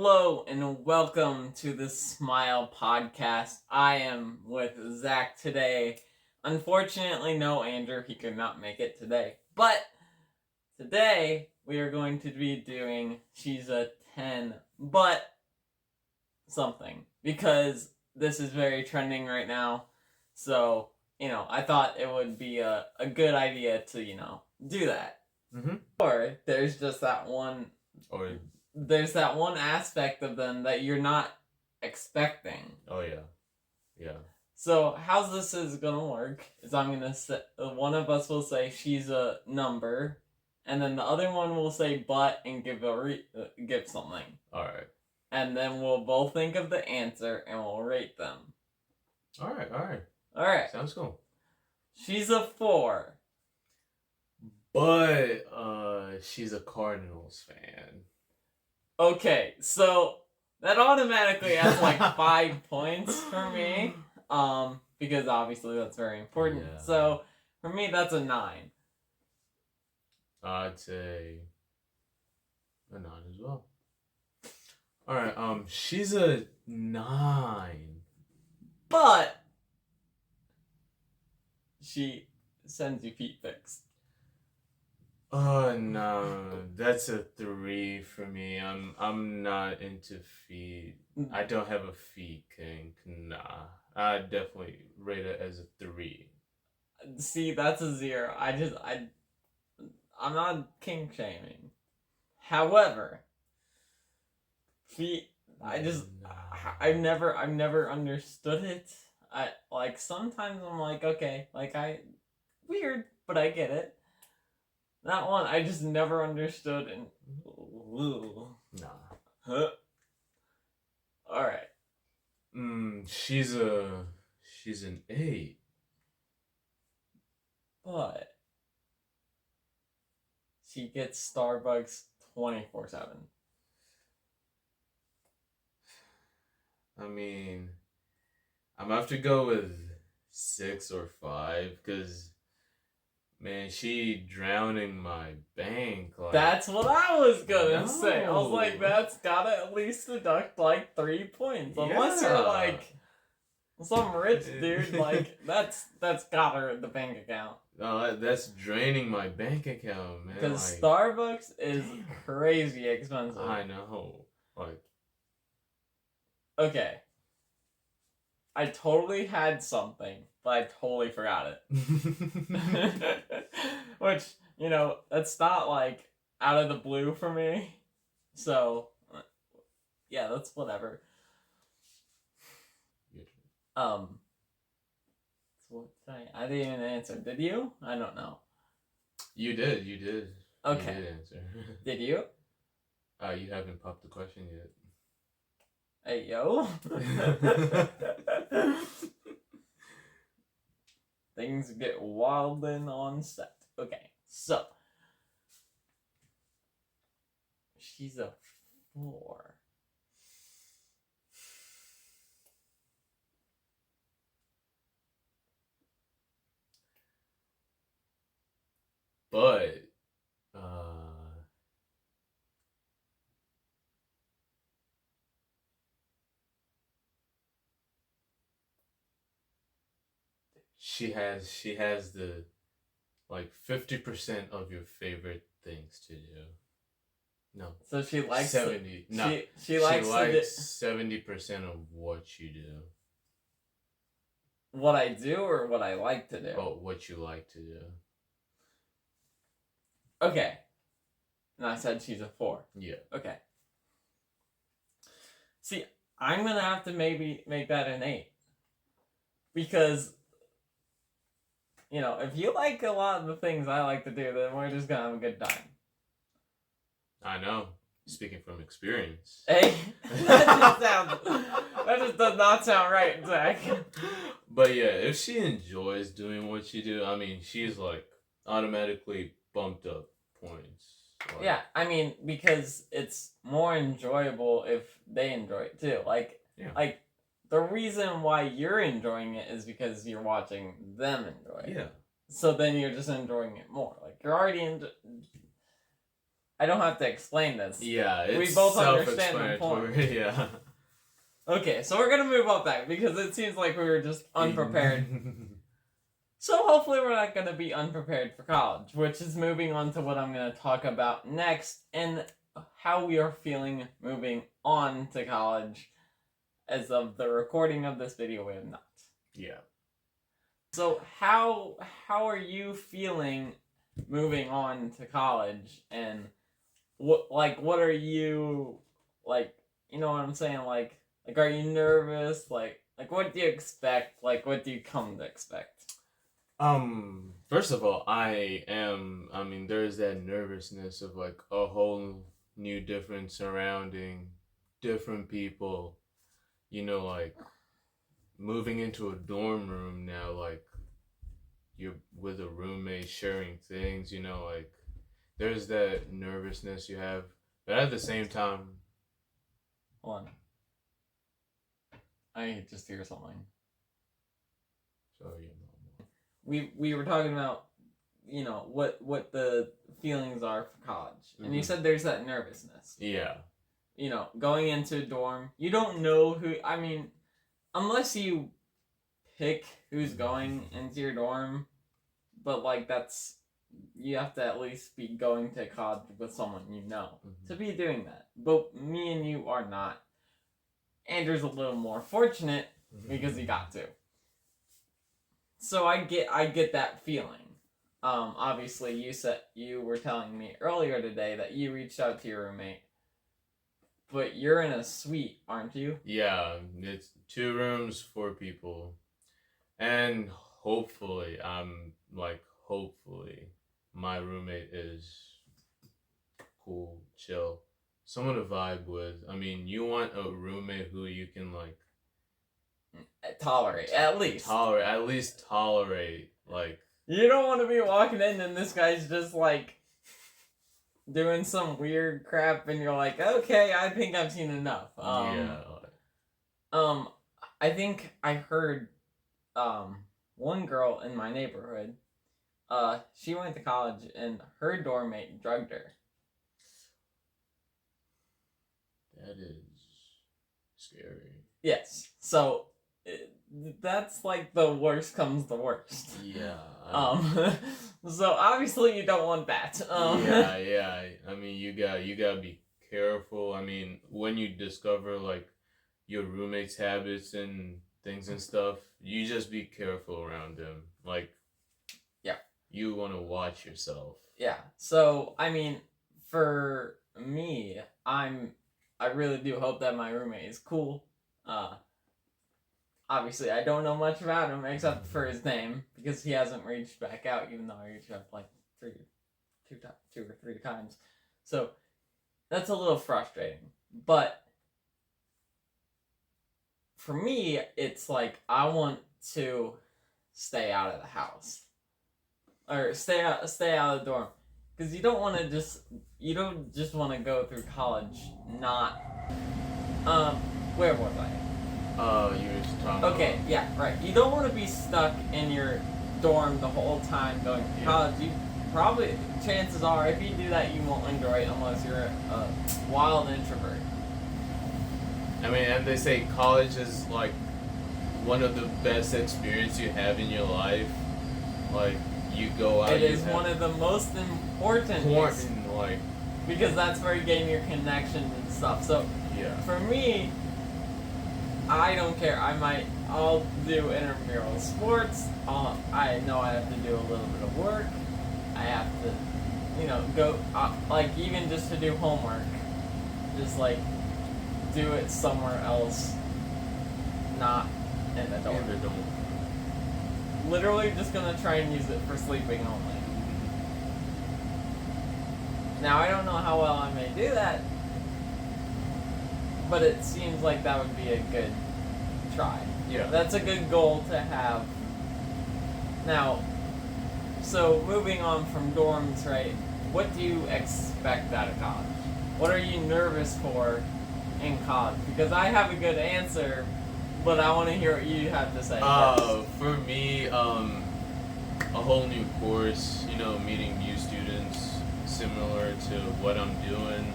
Hello and welcome to the Smile Podcast. I am with Zack today. Unfortunately, no Andrew, he could not make it today. But today we are going to be doing She's a 10, but something. Because this is very trending right now. So, I thought it would be a good idea to, do that. Mm-hmm. Or there's just that one there's that one aspect of them that you're not expecting. Oh yeah, yeah. So how's this is gonna work? Is I'm gonna say one of us will say she's a number, and then the other one will say but and give something. All right. And then we'll both think of the answer and we'll rate them. All right. All right. Sounds cool. She's a 4. But she's a Cardinals fan. Okay, so that automatically has like 5 points for me. Because obviously that's very important. Yeah. So for me, that's a 9. I'd say a 9 as well. All right. She's a 9. But she sends you feet pics. Oh no, that's a 3 for me. I'm not into feet. I don't have a feet kink. Nah, I definitely rate it as a 3. See, that's a 0. I'm not kink shaming. However, feet. I've never understood it. Sometimes I'm like, okay, weird, but I get it. That one I just never understood and Nah. Huh. All right. She's an 8. But she gets Starbucks 24/7. I mean, I'm gonna have to go with 6 or 5 because, man, she drowning my bank. That's what I was gonna say. I was like, that's gotta at least deduct 3 points. Unless you're some rich dude, that's got her at the bank account. No, that's draining my bank account, man. Because Starbucks is crazy expensive. I know. Okay. I totally had something, but I totally forgot it. Which, that's not out of the blue for me. So, yeah, that's whatever. So what did I didn't even answer. Did you? I don't know. You did. Okay. You did answer. Did you? You haven't popped the question yet. Hey, yo. Things get wildin' on set. Okay, so. She's a 4. But she has the 50% of your favorite things to do. No. So she likes 70. No. She likes 70% of what you do. What I do or what I like to do? Oh, what you like to do. Okay. And I said she's a 4. Yeah. Okay. See, I'm gonna have to maybe make that an 8. Because, if you like a lot of the things I like to do, then we're just gonna have a good time. I know. Speaking from experience. Hey, that just does not sound right, Zach. But yeah, if she enjoys doing what you do, I mean, she's automatically bumped up points. Yeah, I mean, because it's more enjoyable if they enjoy it too. The reason why you're enjoying it is because you're watching them enjoy it. Yeah. So then you're just enjoying it more. You're already I don't have to explain this. Yeah, it's we both understand the point. Yeah. Okay, so we're gonna move on back because it seems like we were just unprepared. So hopefully we're not gonna be unprepared for college, which is moving on to what I'm gonna talk about next and how we are feeling moving on to college. As of the recording of this video, we have not. Yeah. So how are you feeling moving on to college, and what are you like? You know what I'm saying? Like are you nervous? Like what do you expect? Like what do you come to expect? First of all, there's that nervousness of like a whole new different surrounding, different people, like moving into a dorm room now, like you're with a roommate sharing things, like there's that nervousness you have. But at the same time, Hold on. I just hear something. Sorry, we were talking about, what the feelings are for college. And you said there's that nervousness. Yeah. Going into a dorm, you don't know who, unless you pick who's going into your dorm, but you have to at least be going to college with someone to be doing that. But me and you are not. Andrew's a little more fortunate because he got to. So I get that feeling. Obviously you were telling me earlier today that you reached out to your roommate. But you're in a suite, aren't you? Yeah, it's 2 rooms, 4 people. And hopefully, my roommate is cool, chill, someone to vibe with. You want a roommate who you can tolerate, at least. Tolerate. You don't want to be walking in and this guy's just doing some weird crap and you're like, okay, I think I've seen enough. I think I heard one girl in my neighborhood, she went to college and her dorm mate drugged her. That is scary. Yes. So that's the worst comes to worst. Yeah. So obviously you don't want that. Yeah. You gotta be careful. When you discover your roommate's habits and things and stuff, you just be careful around them. Yeah. You want to watch yourself. Yeah. So for me, I really do hope that my roommate is cool. Obviously, I don't know much about him except for his name because he hasn't reached back out, even though I reached out 2 or 3 times. So that's a little frustrating. But for me, it's I want to stay out of the house or stay out of the dorm because you don't just want to go through college not. Where was I? You were just talking. Okay, yeah, right. You don't want to be stuck in your dorm the whole time going to college. You probably, chances are, if you do that, you won't enjoy it unless you're a wild introvert. And they say college is one of the best experiences you have in your life. You go out. It is one of the most important. Because that's where you gain your connections and stuff. So yeah. For me, I don't care. I'll do intramural sports. I know I have to do a little bit of work. I have to, go, even just to do homework. Just, do it somewhere else. Not in the dorm. Literally just gonna try and use it for sleeping only. Now, I don't know how well I may do that, but it seems like that would be a good try. Yeah. That's a good goal to have. Now, so moving on from dorms, right? What do you expect out of college? What are you nervous for in college? Because I have a good answer, but I want to hear what you have to say first. For me, a whole new course, meeting new students, similar to what I'm doing.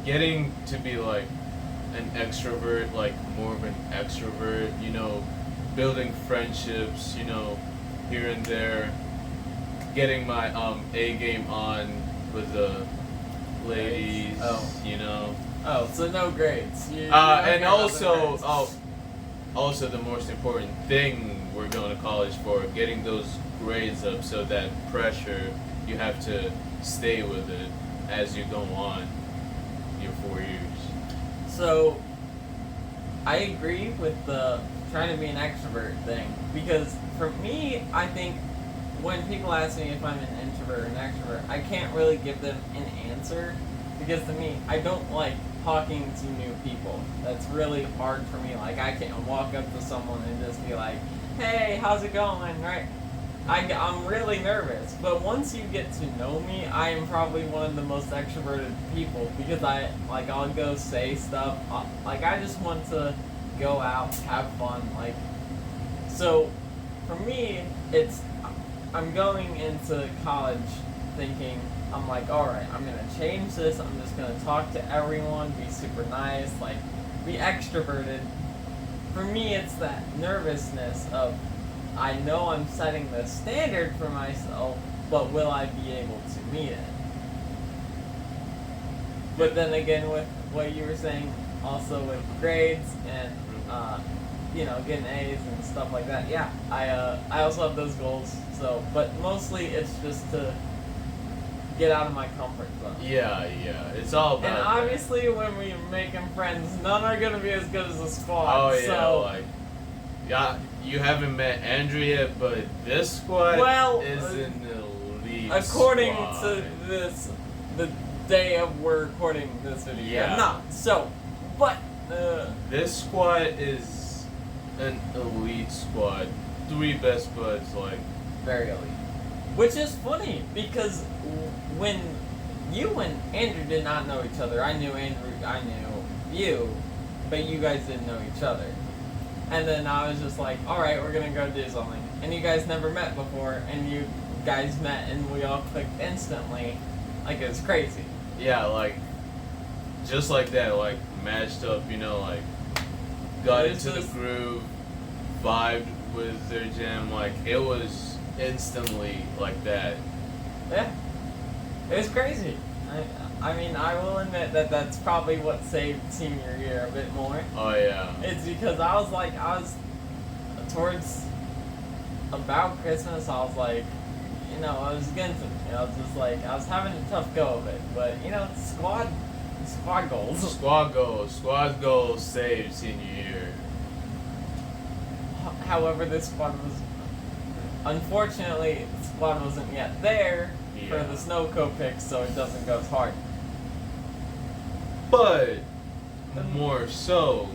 Getting to be like an extrovert, like more of an extrovert, building friendships, here and there, getting my A game on with the ladies, Oh, so no grades. And also the most important thing we're going to college for, getting those grades up, so that pressure, you have to stay with it as you go on your 4 years. So, I agree with the trying to be an extrovert thing, because for me, I think when people ask me if I'm an introvert or an extrovert, I can't really give them an answer, because to me, I don't like talking to new people. That's really hard for me. Like, I can't walk up to someone and just be like, hey, how's it going, right? I'm really nervous, but once you get to know me, I am probably one of the most extroverted people, because I'll go say stuff, I just want to go out, have fun, so for me, I'm going into college thinking, I'm like, alright, I'm going to change this, I'm just going to talk to everyone, be super nice, be extroverted. For me, it's that nervousness of, I know I'm setting the standard for myself, but will I be able to meet it? But then again, with what you were saying, also with grades and getting A's and stuff like that, yeah, I also have those goals. So, but mostly it's just to get out of my comfort zone. Yeah, it's all about. And obviously, when we're making friends, none are gonna be as good as the squad. Oh yeah, so, you haven't met Andrew yet, but this squad is an elite according squad. to the day of we're recording this video. Yeah. Not so, but this squad is an elite squad. 3 best buds, very elite. Which is funny, because when you and Andrew did not know each other, I knew Andrew, I knew you, but you guys didn't know each other. And then I was just like, alright, we're gonna go do something. And you guys never met before, and you guys met, and we all clicked instantly. It was crazy. Yeah, just like that, matched up, got into the groove, vibed with their jam, it was instantly like that. Yeah. It was crazy. I mean, I will admit that that's probably what saved senior year a bit more. Oh, yeah. It's because I was towards about Christmas, I was I was against it. I was just I was having a tough go of it. But, squad goals. Squad goals saved senior year. However, this squad was, unfortunately, the squad wasn't yet there for the Snowco picks, so it doesn't go as hard. But more so,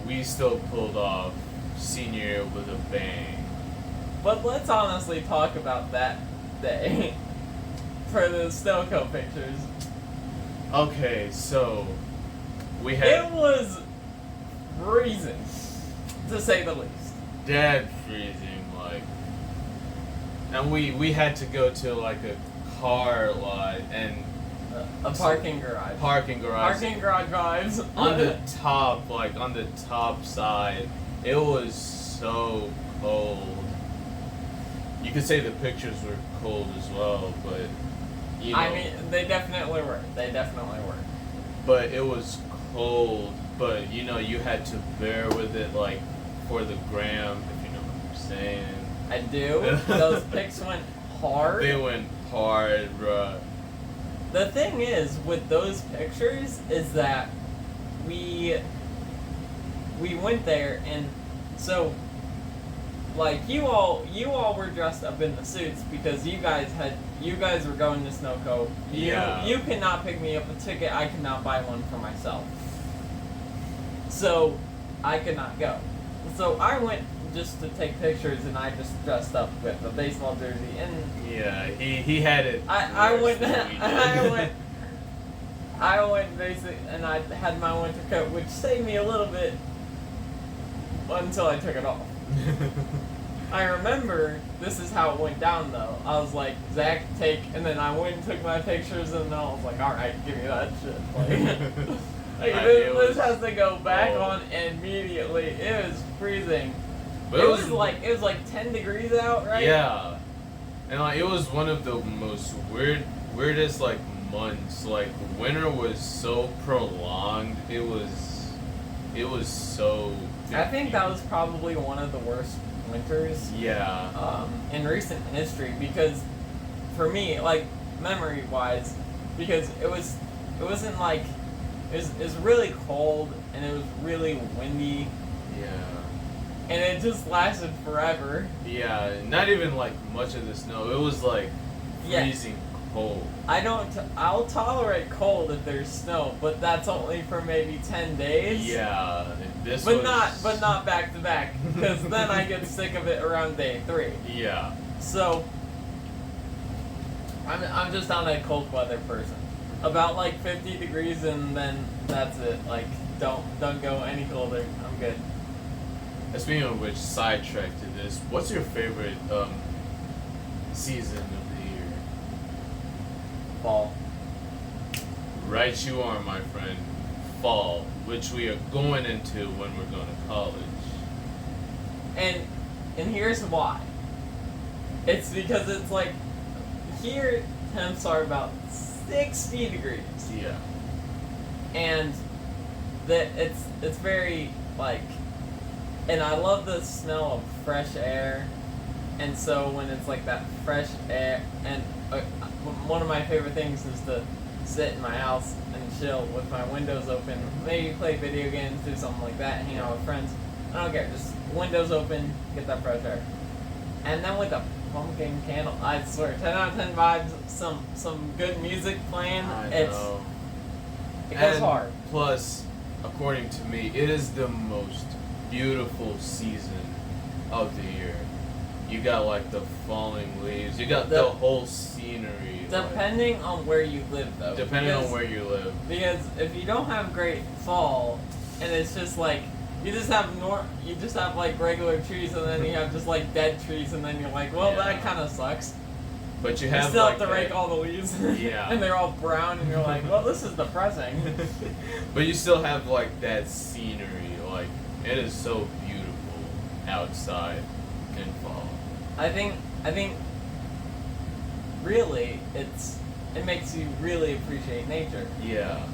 we still pulled off senior year with a bang. But let's honestly talk about that day for the Snowco pictures. Okay, so we had. It was freezing, to say the least. Dead freezing, and we had to go to a car lot and a parking garage. Parking garage vibes. on the top side. It was so cold. You could say the pictures were cold as well, but I mean, they definitely were. But it was cold. But you had to bear with it, for the gram, if you know what I'm saying. I do. Those pics went hard. They went hard, bruh. The thing is, with those pictures, is that we went there, and so, you all were dressed up in the suits because you guys were going to Snowco. You cannot pick me up a ticket. I could not buy one for myself. So, I could not go. So I went just to take pictures, and I just dressed up with a baseball jersey, and yeah, he had it. I went basic, and I had my winter coat, which saved me a little bit until I took it off. I remember this is how it went down though. I was like, Zach, take, and then I went and took my pictures, and then I was like, all right, give me that shit. Like, this has to go back on immediately. It was freezing. But it was like 10 degrees out, right? Yeah, and like it was one of the most weirdest like months. Like winter was so prolonged. It was so. I think that was probably one of the worst winters. Yeah. In recent history, because for me, like memory wise, because it wasn't like it was really cold and it was really windy. Yeah. And it just lasted forever. Yeah, not even like much of the snow. It was like freezing cold. I'll tolerate cold if there's snow, but that's only for maybe 10 days. Yeah, but not back to back, because then I get sick of it around day 3. Yeah. So I'm just not a cold weather person. About like 50 degrees and then that's it. Like don't go any colder. I'm good. Speaking of which, sidetrack to this, what's your favorite season of the year? Fall. Right you are, my friend. Fall, which we are going into when we're going to college. And here's why. It's because it's like here temps are about 60 degrees. Yeah. And it's very like, and I love the smell of fresh air, and so when it's like that fresh air, and one of my favorite things is to sit in my house and chill with my windows open, maybe play video games, do something like that, hang out with friends. I don't care, just windows open, get that fresh air. And then with a pumpkin candle, I swear, 10 out of 10 vibes, some good music playing, it goes hard. Plus, according to me, it is the most beautiful season of the year. You got like the falling leaves, you got the whole scenery. Depending on where you live though. Depending on where you live. Because if you don't have great fall, and it's just like, you just have like regular trees, and then you have just like dead trees, and then you're like, well, that kind of sucks. But you have still like have to rake all the leaves. Yeah. And they're all brown, and you're like, well, this is depressing. But you still have like that scenery, like it is so beautiful outside in fall. I think really it makes you really appreciate nature. Yeah.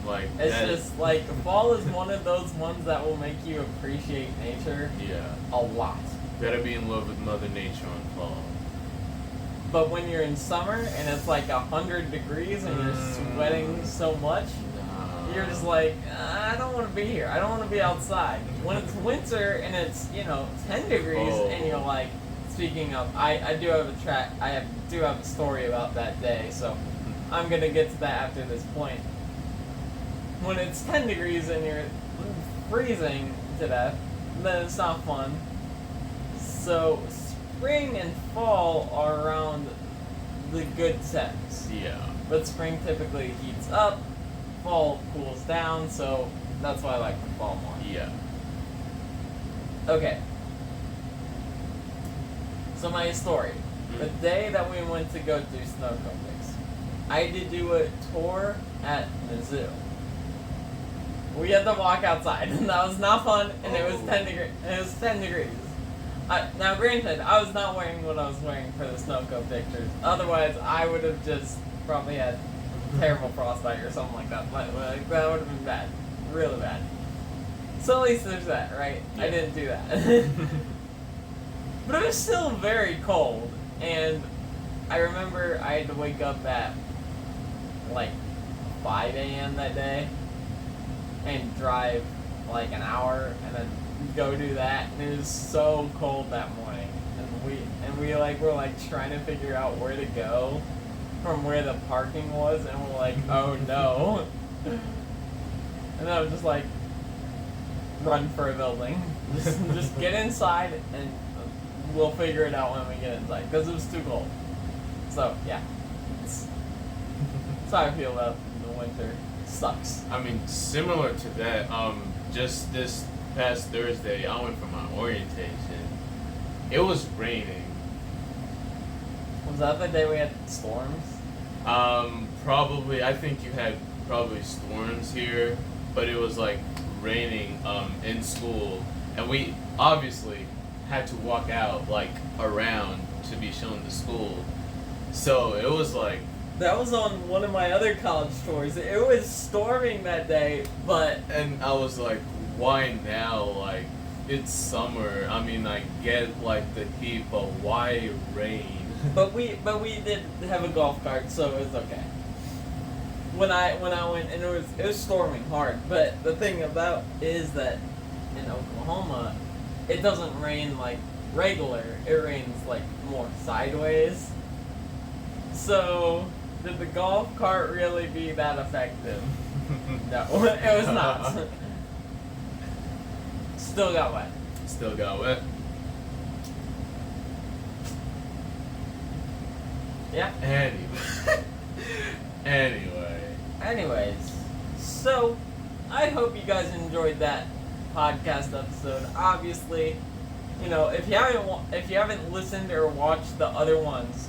Like it's just like fall is one of those ones that will make you appreciate nature. Yeah. A lot. Gotta be in love with Mother Nature on fall. But when you're in summer and it's like 100 degrees and you're sweating so much, you're just like, I don't want to be here. I don't want to be outside. When it's winter and it's 10 degrees and you're like, speaking of, I do have a story about that day, so I'm gonna get to that after this point. When it's 10 degrees and you're freezing to death, then it's not fun. So spring and fall are around the good temps. Yeah. But spring typically heats up, fall cools down, so that's why I like the fall more. Yeah. Okay. So my story. The day that we went to go do snow Olympics, I had to do a tour at the zoo. We had to walk outside, and that was not fun, and it was 10 degrees. Now, granted, I was not wearing what I was wearing for the snow cone pictures. Otherwise, I would have just probably had terrible frostbite or something like that. Like, that would have been bad. Really bad. So at least there's that, right? Yeah. I didn't do that. But it was still very cold, and I remember I had to wake up at like 5 a.m. that day and drive like an hour and then go do that, and it was so cold that morning, and we were like trying to figure out where to go from where the parking was, and we're like, oh no. And I was just like, run for a building. Just get inside and we'll figure it out when we get inside, because it was too cold. So yeah, that's how I feel about the winter. It sucks. I mean, similar to that, just this past Thursday, I went for my orientation, It was raining. Was that the day we had storms? Probably. I think you had probably storms here, but it was like raining in school, and we obviously had to walk out like around to be shown the school. So it was like That was on one of my other college tours. It was storming that day, but and I was like, why now? Like it's summer. I mean, I get like the heat, but why rain? but we did have a golf cart, so it was okay. When I went, and it was storming hard. But the thing about is that in Oklahoma, it doesn't rain like regular. It rains like more sideways. So did the golf cart really be that effective? No, it was not. Still got wet. Still got wet. Yeah. Anyway. Anyways, so I hope you guys enjoyed that podcast episode. Obviously, you know, if you haven't listened or watched the other ones,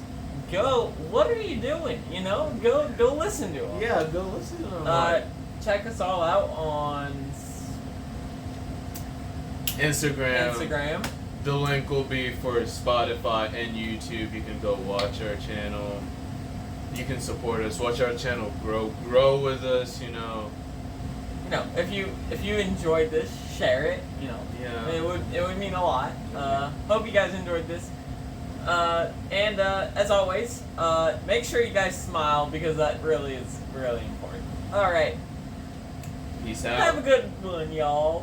go. What are you doing? You know, go listen to them. Yeah, go listen to them. Check us all out on Instagram. The link will be for Spotify and YouTube. You can go watch our channel. You can support us. Watch our channel grow with us. You know. You know, if you enjoyed this, share it. You know, Yeah. it would mean a lot. Hope you guys enjoyed this. And as always, make sure you guys smile because that really is really important. All right. Peace out. Have a good one, y'all.